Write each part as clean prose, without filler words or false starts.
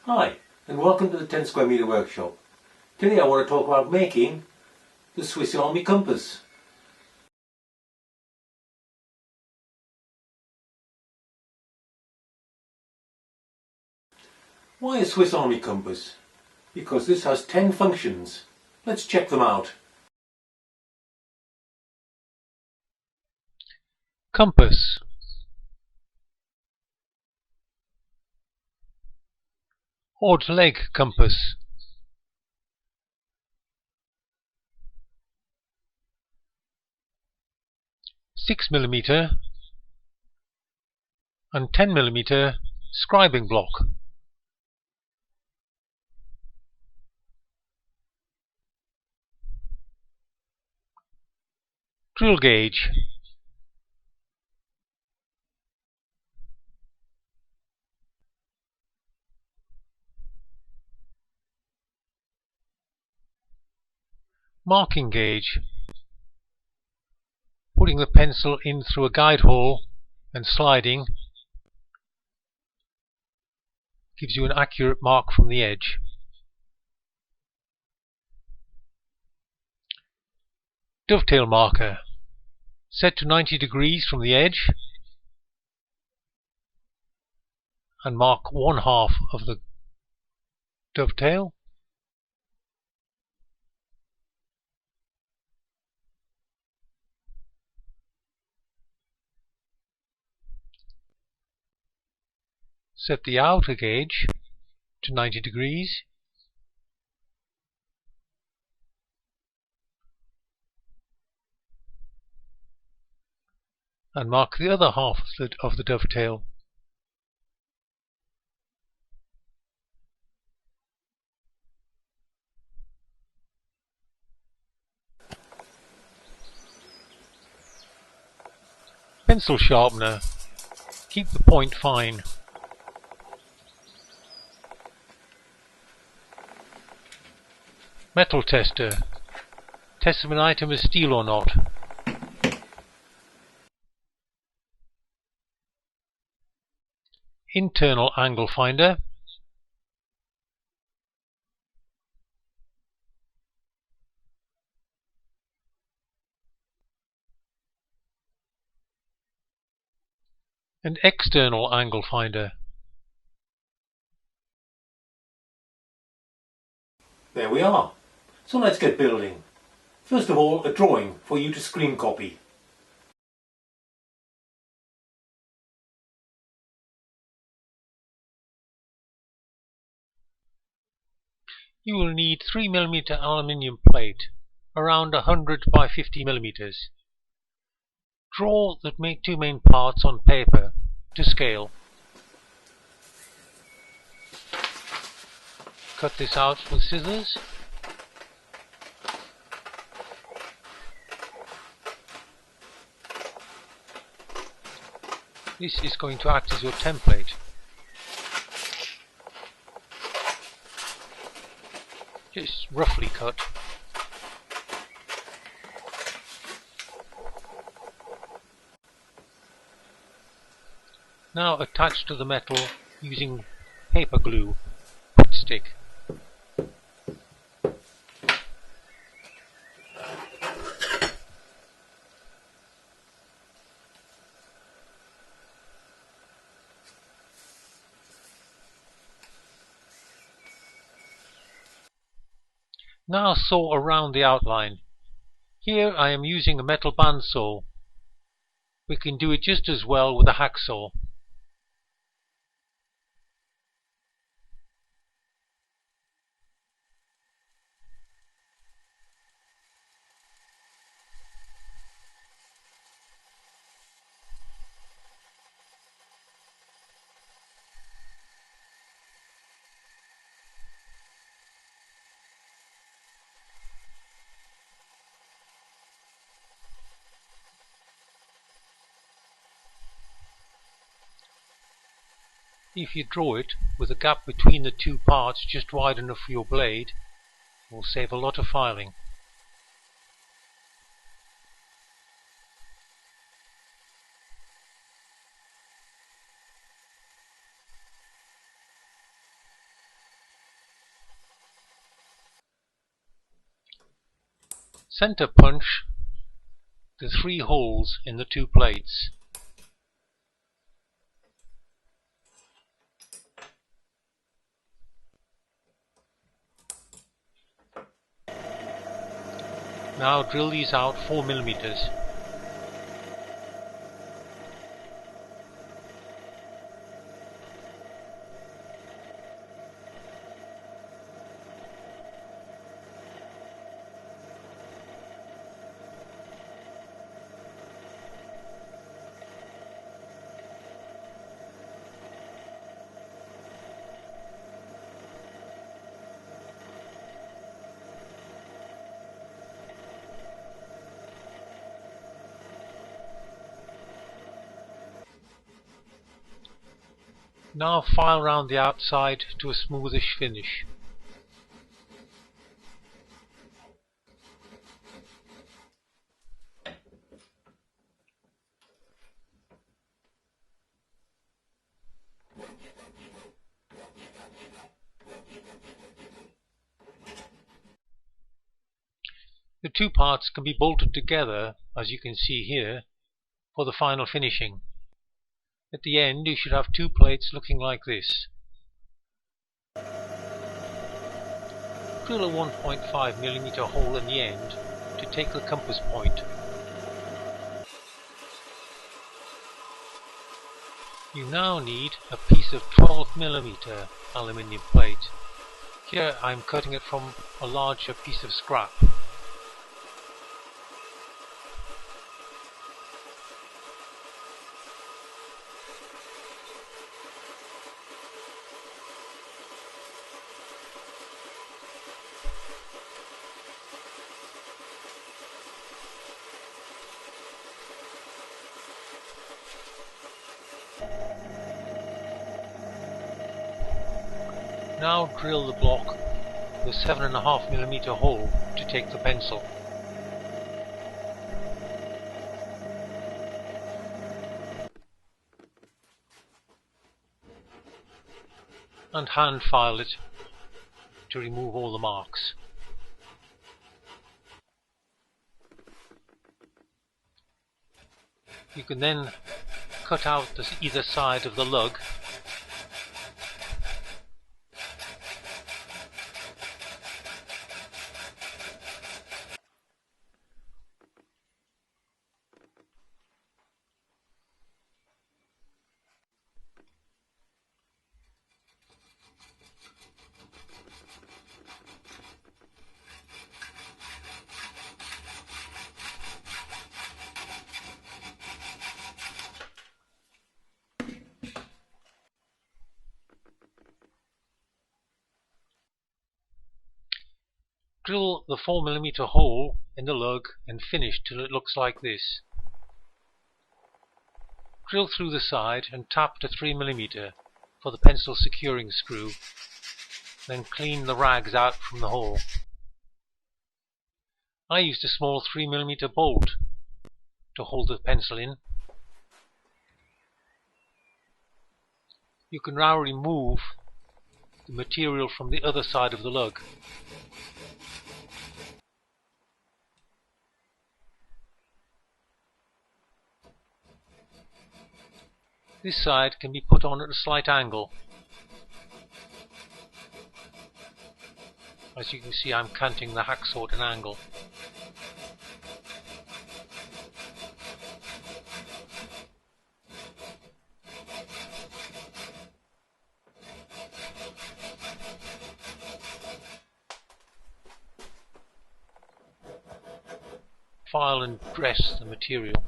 Hi, and welcome to the 10 Square Meter Workshop. Today I want to talk about making the Swiss Army compass. Why a Swiss Army compass? Because this has 10 functions. Let's check them out. Compass. Odd leg compass. (6mm) and 10mm scribing block. Drill gauge. Marking gauge. Putting the pencil in through a guide hole and sliding gives you an accurate mark from the edge. Dovetail marker. Set to 90 degrees from the edge and mark one half of the dovetail. Set the outer gauge to 90 degrees and mark the other half of the dovetail. Pencil sharpener. Keep the point fine. Metal tester. Test if an item is steel or not. Internal angle finder. And external angle finder. There we are. So let's get building. First of all, a drawing for you to screen copy. You will need 3mm aluminium plate, around 100 by 50mm. Draw the two main parts on paper to scale. Cut this out with scissors. This is going to act as your template. Just roughly cut. Now attach to the metal using paper glue, stick. Now saw around the outline. Here I am using a metal bandsaw. We can do it just as well with a hacksaw. If you draw it with a gap between the two parts just wide enough for your blade, it will save a lot of filing. Center punch the 3 holes in the 2 plates. Now drill these out 4 millimeters. Now file round the outside to a smoothish finish. The 2 parts can be bolted together, as you can see here, for the final finishing. At the end you should have 2 plates looking like this. Drill a 1.5mm hole in the end to take the compass point. You now need a piece of 12mm aluminium plate. Here I'm cutting it from a larger piece of scrap. Now drill the block with a 7.5mm hole to take the pencil. And hand file it to remove all the marks. You can then cut out either side of the lug . Drill the 4mm hole in the lug and finish till it looks like this. Drill through the side and tap to 3mm for the pencil securing screw, then clean the rags out from the hole. I used a small 3mm bolt to hold the pencil in. You can now remove the material from the other side of the lug. This side can be put on at a slight angle. As you can see, I'm canting the hacksaw at an angle. File and dress the material.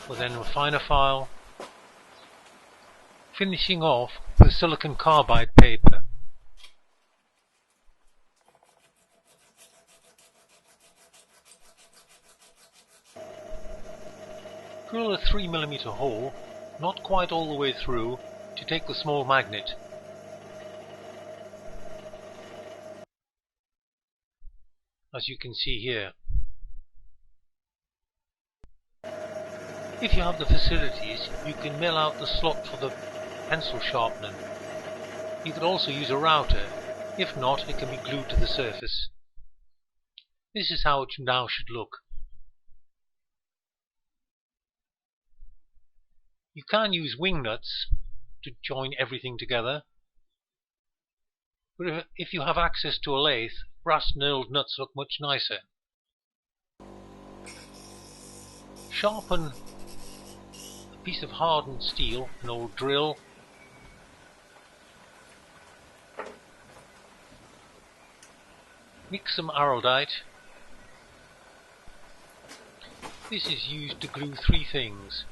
We'll then refine a file, finishing off with silicon carbide paper. Drill a 3mm hole, not quite all the way through, to take the small magnet. As you can see here. If you have the facilities, you can mill out the slot for the pencil sharpening. You could also use a router If not, it can be glued to the surface. This is how it now should look. You can use wing nuts to join everything together, but if you have access to a lathe, brass knurled nuts look much nicer. Sharpen a piece of hardened steel, an old drill, mix some araldite. This is used to glue three things.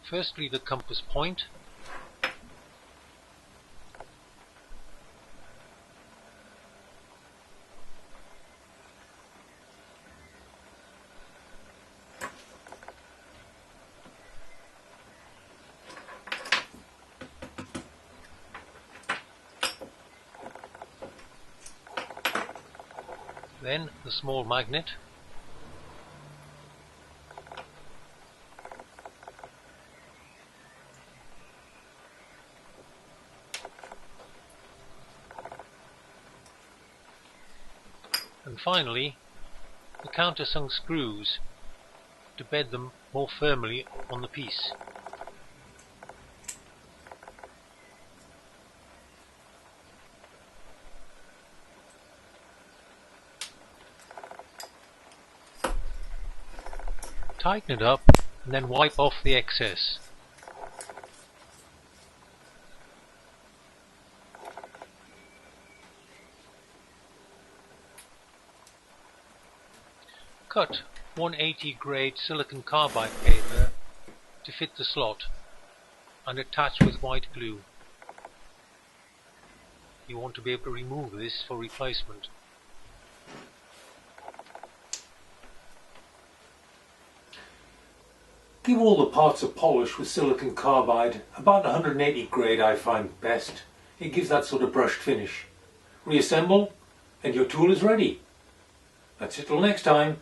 Firstly, the compass point. Then the small magnet. And finally, the countersunk screws to bed them more firmly on the piece. Tighten it up and then wipe off the excess. Cut 180 grade silicon carbide paper to fit the slot and attach with white glue. You want to be able to remove this for replacement. Give all the parts a polish with silicon carbide, about 180 grade I find best. It gives that sort of brushed finish. Reassemble and your tool is ready. That's it till next time.